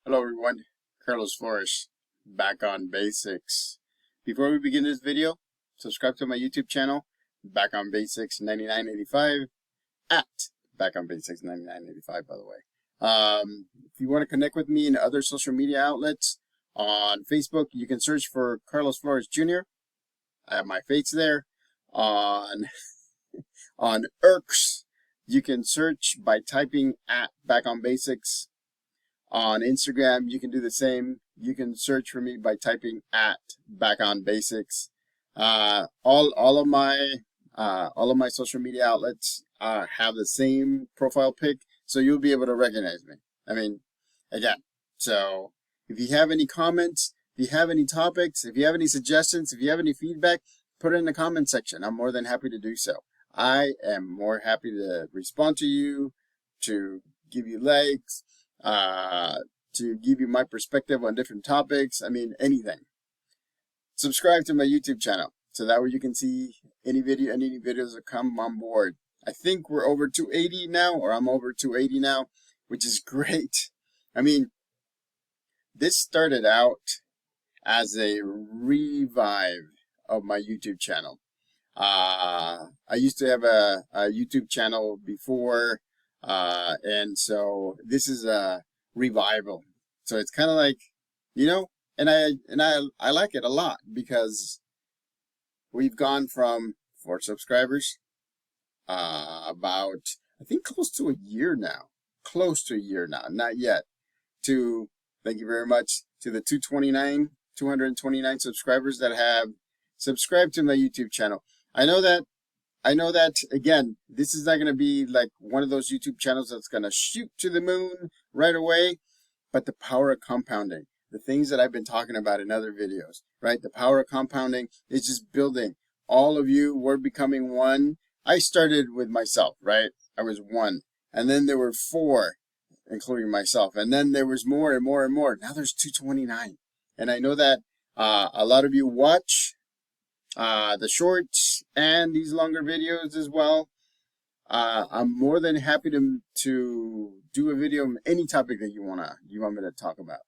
Hello everyone, Carlos Flores, back on basics. Before we begin this video, subscribe to my YouTube channel, Back on Basics 9985, at Back on Basics 9985, by the way. If you want to connect with me in other social media outlets, on Facebook, you can search for Carlos Flores Jr. I have my face there. On Irks, you can search by typing at Back on Basics. On Instagram, you can do the same. You can search for me by typing at Back on Basics. All of my social media outlets have the same profile pic, so you'll be able to recognize me. I mean, again, so if you have any comments, if you have any topics, if you have any suggestions, if you have any feedback, put it in the comment section. I'm more than happy to do so. I am more happy to respond to you, to give you likes, to give you my perspective on different topics. I mean, anything. Subscribe to my YouTube channel so that way you can see any videos that come on board. I think we're over 280 now, or I'm over 280 now, which is great. I mean, this started out as a revive of my YouTube channel. I used to have a YouTube channel before, and so this is a revival. So it's kind of like, and I like it a lot because we've gone from 4 subscribers, about, I think close to a year now, not yet, to, thank you very much, to the 229 subscribers that have subscribed to my YouTube channel. I know that, again, this is not going to be like one of those YouTube channels that's going to shoot to the moon right away, but the power of compounding, the things that I've been talking about in other videos, right? The power of compounding is just building. All of you, we're becoming one. I started with myself, right? I was 1, and then there were 4, including myself, and then there was more and more and more. Now there's 229, and I know that a lot of you watch the shorts and these longer videos as well. I'm more than happy to do a video on any topic that you want me to talk about.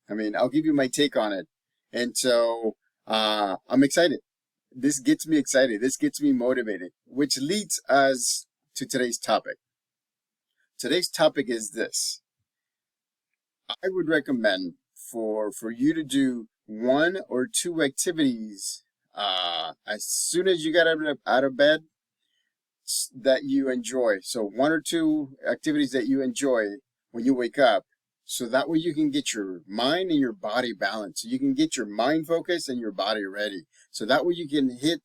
I mean, I'll give you my take on it. And so I'm excited. This gets me excited. This gets me motivated, which leads us to today's topic. Today's topic is this. I would recommend for you to do 1 or 2 activities as soon as you get out of bed that you enjoy. So 1 or 2 activities that you enjoy when you wake up, so that way you can get your mind and your body balanced. You can get your mind focused and your body ready. So that way you can hit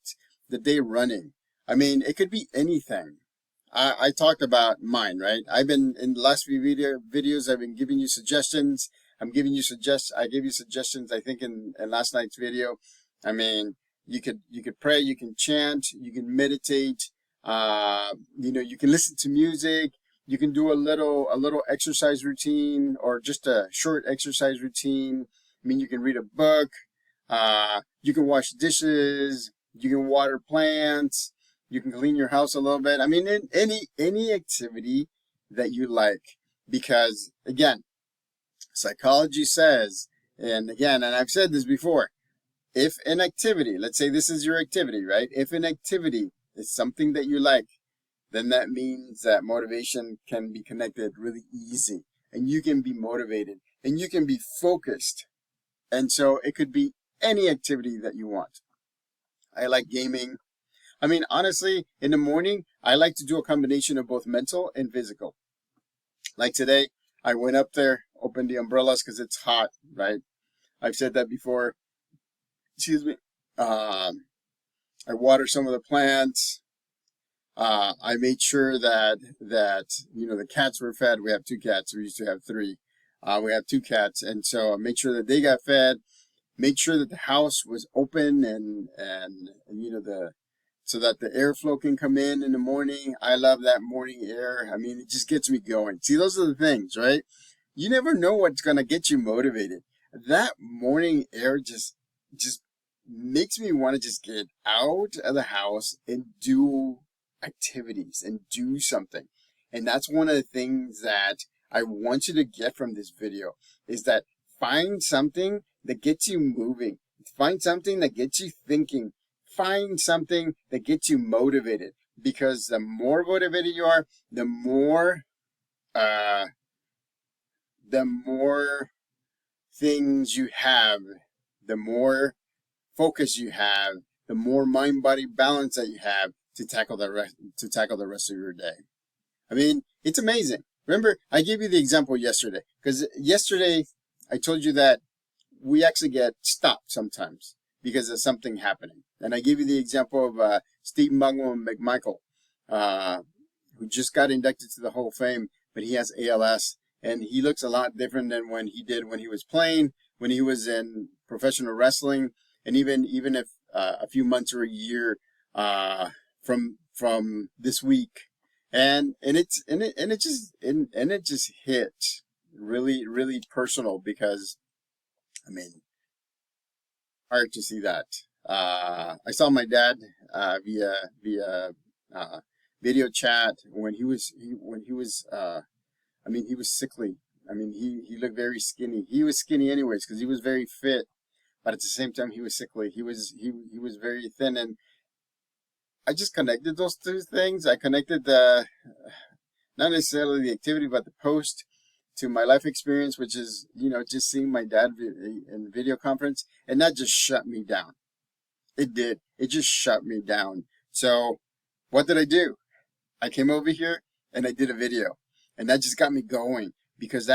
the day running. I mean, it could be anything. I talked about mine, right? I've been, in the last few videos, I've been giving you suggestions. I gave you suggestions, I think, in last night's video. I mean, you could pray, you can chant, you can meditate, you can listen to music, you can do a little exercise routine, or just a short exercise routine. I mean, you can read a book, you can wash dishes, you can water plants, you can clean your house a little bit. I mean, any activity that you like, because again, psychology says, and I've said this before, if an activity, let's say this is your activity, right? If an activity is something that you like, then that means that motivation can be connected really easy, and you can be motivated, and you can be focused. And so it could be any activity that you want. I like gaming. I mean, honestly, in the morning, I like to do a combination of both mental and physical. Like today, I went up there, opened the umbrellas because it's hot, right? I've said that before. Excuse me. I water some of the plants. I made sure that the cats were fed. We have 2 cats. We used to have 3. We have 2 cats, and so I made sure that they got fed. Made sure that the house was open and so that the airflow can come in the morning. I love that morning air. I mean, it just gets me going. See, those are the things, right? You never know what's gonna get you motivated. That morning air just makes me want to just get out of the house and do activities and do something. And that's one of the things that I want you to get from this video is that find something that gets you moving. Find something that gets you thinking. Find something that gets you motivated. Because the more motivated you are, the more things you have, the more focus you have, the more mind-body balance that you have to tackle the rest of your day. I mean, it's amazing. Remember, I gave you the example yesterday, because yesterday I told you that we actually get stopped sometimes because of something happening. And I gave you the example of Steve McMichael, who just got inducted to the Hall of Fame, but he has ALS, and he looks a lot different than when he did when he was playing, when he was in professional wrestling, and even if a few months or a year from this week. And it just hit really personal, because I mean, hard to see that. I saw my dad via video chat when he was he was sickly. I mean, he looked very skinny. He was skinny anyways because he was very fit, but at the same time he was sickly. He was very thin, and I just connected those two things. I connected the, not necessarily the activity, but the post to my life experience, which is, just seeing my dad in video conference, and that just shut me down. It did. It just shut me down. So what did I do? I came over here and I did a video, and that just got me going, because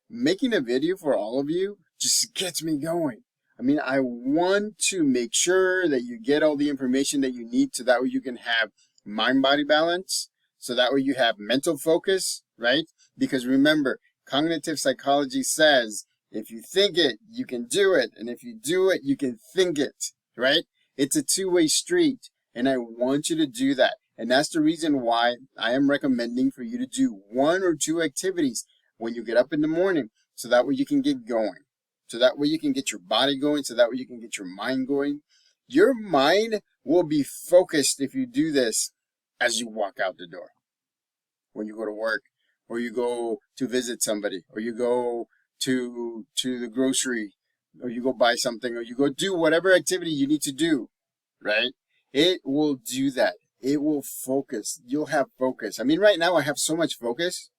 making a video for all of you just gets me going. I mean, I want to make sure that you get all the information that you need, so that way you can have mind-body balance, so that way you have mental focus, right? Because remember, cognitive psychology says, if you think it, you can do it. And if you do it, you can think it, right? It's a two-way street, and I want you to do that. And that's the reason why I am recommending for you to do 1 or 2 activities when you get up in the morning, so that way you can get going. So that way you can get your body going, so that way you can get your mind going. Your mind will be focused if you do this as you walk out the door. When you go to work, or you go to visit somebody, or you go to the grocery, or you go buy something, or you go do whatever activity you need to do, right? It will do that. It will focus. You'll have focus. I mean, right now I have so much focus.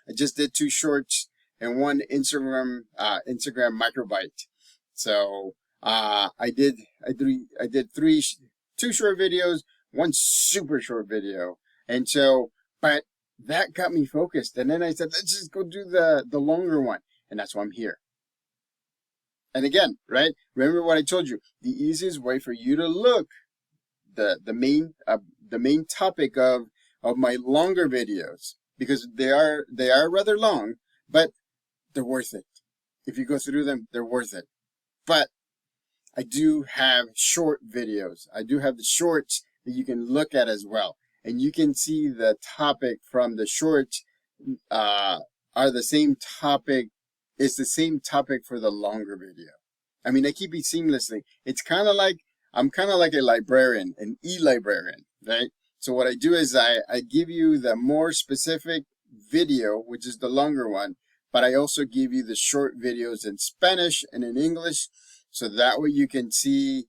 I just did 2 shorts and 1 Instagram microbite. So I did 2 short videos, 1 super short video, and so, but that got me focused. And then I said, let's just go do the longer one, and that's why I'm here. And again, right? Remember what I told you. The easiest way for you to look the main topic of my longer videos, because they are rather long, but they're worth it. If you go through them, they're worth it. But I do have short videos. I do have the shorts that you can look at as well. And you can see the topic from the shorts are the same topic. It's the same topic for the longer video. I mean, I keep it seamlessly. It's kind of like, I'm kind of like a librarian, an e-librarian, right? So what I do is I give you the more specific video, which is the longer one, but I also give you the short videos in Spanish and in English, so that way you can see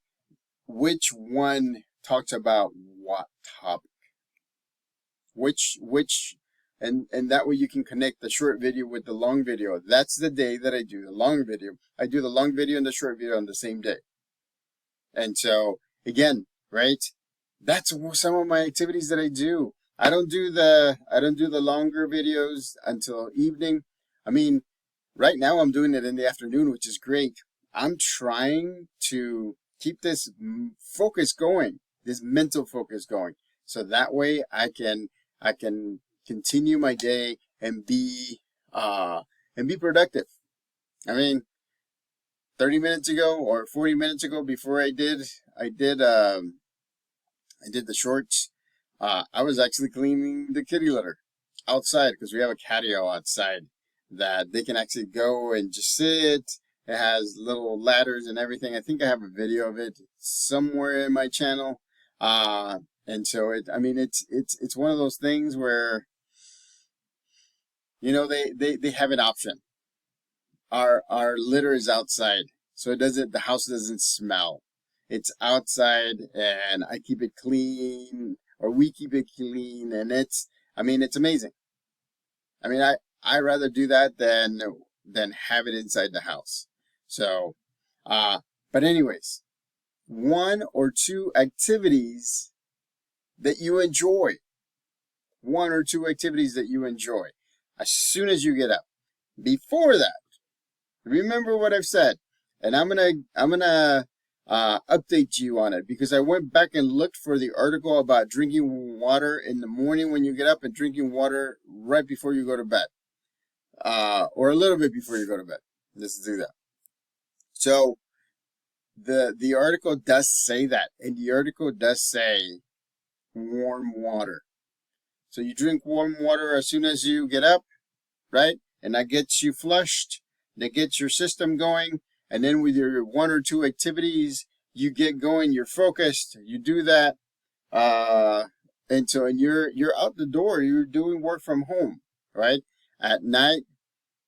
which one talks about what topic. And that way you can connect the short video with the long video. That's the day that I do the long video. I do the long video and the short video on the same day. And so, again, right? That's some of my activities that I do. I don't do the longer videos until evening. I mean, right now I'm doing it in the afternoon, which is great. I'm trying to keep this focus going, this mental focus going, so that way I can continue my day and be productive. I mean, 30 minutes ago or 40 minutes ago, before I did the shorts, I was actually cleaning the kitty litter outside, because we have a catio outside that they can actually go and just sit. It has little ladders and everything. I think I have a video of it somewhere in my channel. And so it's one of those things where they have an option. Our litter is outside, so the house doesn't smell. It's outside, and I keep it clean, or we keep it clean, and it's amazing. I rather do that than have it inside the house. So, but anyways, one or two activities that you enjoy. One or two activities that you enjoy as soon as you get up. Before that, remember what I've said, and I'm gonna update you on it, because I went back and looked for the article about drinking water in the morning when you get up and drinking water right before you go to bed, or a little bit before you go to bed. Let's do that. So the article does say that, and the article does say warm water. So you drink warm water as soon as you get up, right? And that gets you flushed, that gets your system going, and then with your one or two activities, you get going, you're focused, you do that, and you're out the door, you're doing work from home, right? At night,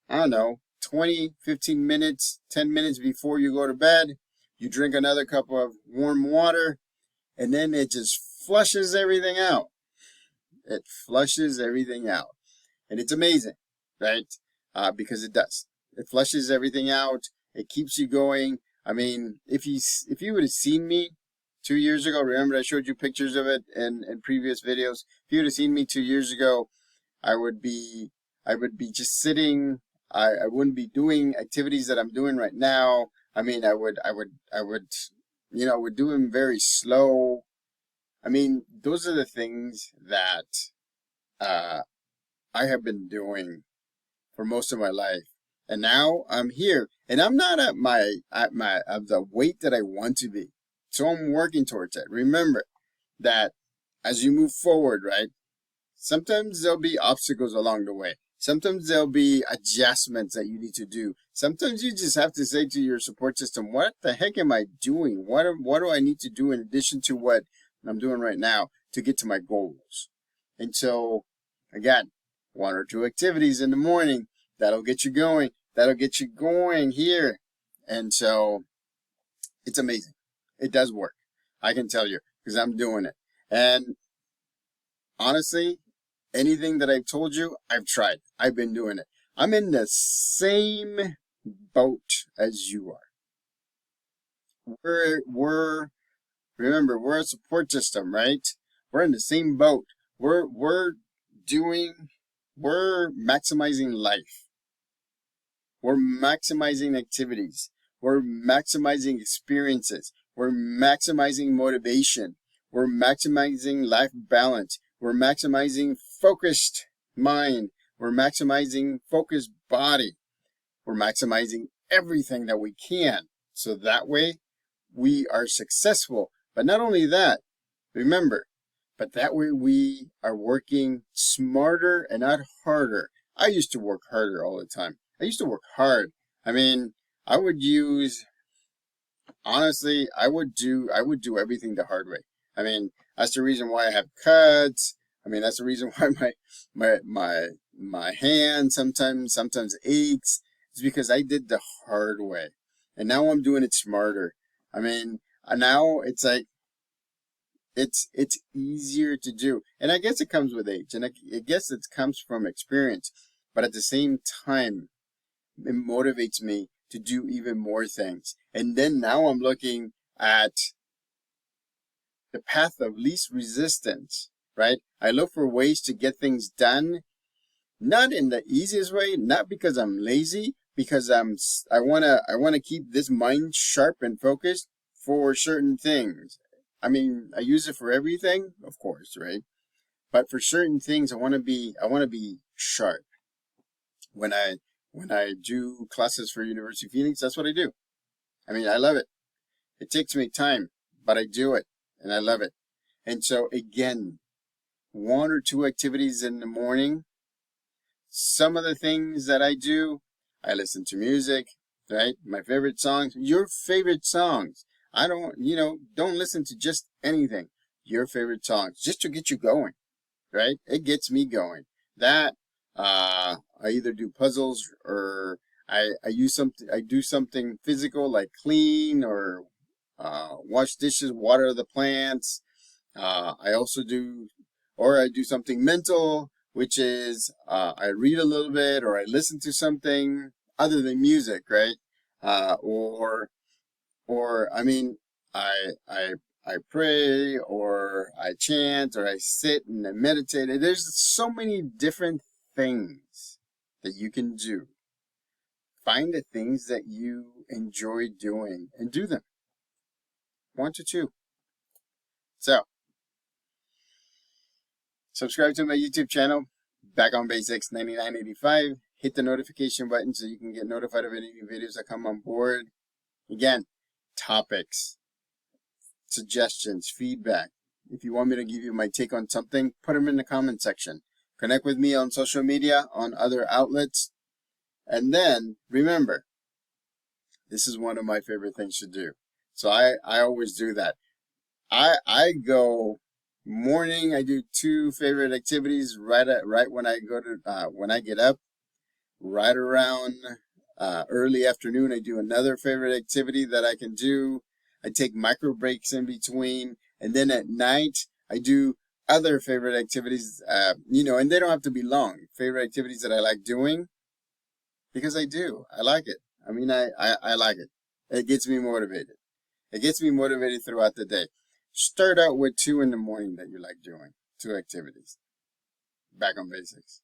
I don't know, 20, 15 minutes, 10 minutes before you go to bed, you drink another cup of warm water, and then it just flushes everything out. It flushes everything out. And it's amazing, right? Because it does. It flushes everything out. It keeps you going. I mean, if you would have seen me 2 years ago, remember I showed you pictures of it in previous videos. If you would have seen me 2 years ago, I would be just sitting. I wouldn't be doing activities that I'm doing right now. I mean, I would do them very slow. I mean, those are the things that I have been doing for most of my life, and now I'm here, and I'm not at the weight that I want to be. So I'm working towards it. Remember that as you move forward, right? Sometimes there'll be obstacles along the way. Sometimes there'll be adjustments that you need to do. Sometimes you just have to say to your support system, what the heck am I doing? What do I need to do in addition to what I'm doing right now to get to my goals? And so, again, one or two activities in the morning, that'll get you going. That'll get you going here. And so, it's amazing. It does work. I can tell you, because I'm doing it. And honestly, anything that I've told you, I've tried. I've been doing it. I'm in the same boat as you are. Remember, we're a support system, right? We're in the same boat. We're maximizing life. We're maximizing activities. We're maximizing experiences. We're maximizing motivation. We're maximizing life balance. We're maximizing focused mind. We're maximizing focused body. We're maximizing everything that we can. So that way we are successful. But not only that, remember, but that way we are working smarter and not harder. I used to work harder all the time. I used to work hard. I mean, I would do everything the hard way. I mean, that's the reason why I have cuts. I mean, that's the reason why my hand sometimes aches. It's because I did the hard way. And now I'm doing it smarter. I mean, now it's like, it's easier to do. And I guess it comes with age. And I guess it comes from experience. But at the same time, it motivates me to do even more things. And then now I'm looking at the path of least resistance, right? I look for ways to get things done, not in the easiest way, not because I'm lazy, because I wanna keep this mind sharp and focused for certain things. I mean, I use it for everything, of course, right? But for certain things, I want to be sharp. When I do classes for University of Phoenix, that's what I do. I mean, I love it. It takes me time, but I do it, and I love it. And so again, one or two activities in the morning. Some of the things that I do, I listen to music, right? My favorite songs, your favorite songs. I don't listen to just anything. Your favorite songs, just to get you going, right? It gets me going. That, I either do puzzles or I do something physical like clean or wash dishes, water the plants. I also do, or I do something mental, which is I read a little bit or I listen to something other than music, right? Or I mean, I I I pray or I chant or I sit and I meditate. There's so many different things that you can do. Find the things that you enjoy doing and do them. 1 to 2. So, subscribe to my YouTube channel, Back on Basics 9985. Hit the notification button so you can get notified of any new videos that come on board. Again, topics, suggestions, feedback. If you want me to give you my take on something, put them in the comment section. Connect with me on social media, on other outlets. And then, remember, this is one of my favorite things to do. So I always do that. I go morning. I do 2 favorite activities right when I go to when I get up. Right around early afternoon, I do another favorite activity that I can do. I take micro breaks in between, and then at night I do other favorite activities. And they don't have to be long. Favorite activities that I like doing because I do. I like it. I mean, I like it. It gets me motivated. It gets me motivated throughout the day. Start out with 2 in the morning that you like doing. 2 activities. Back on Basics.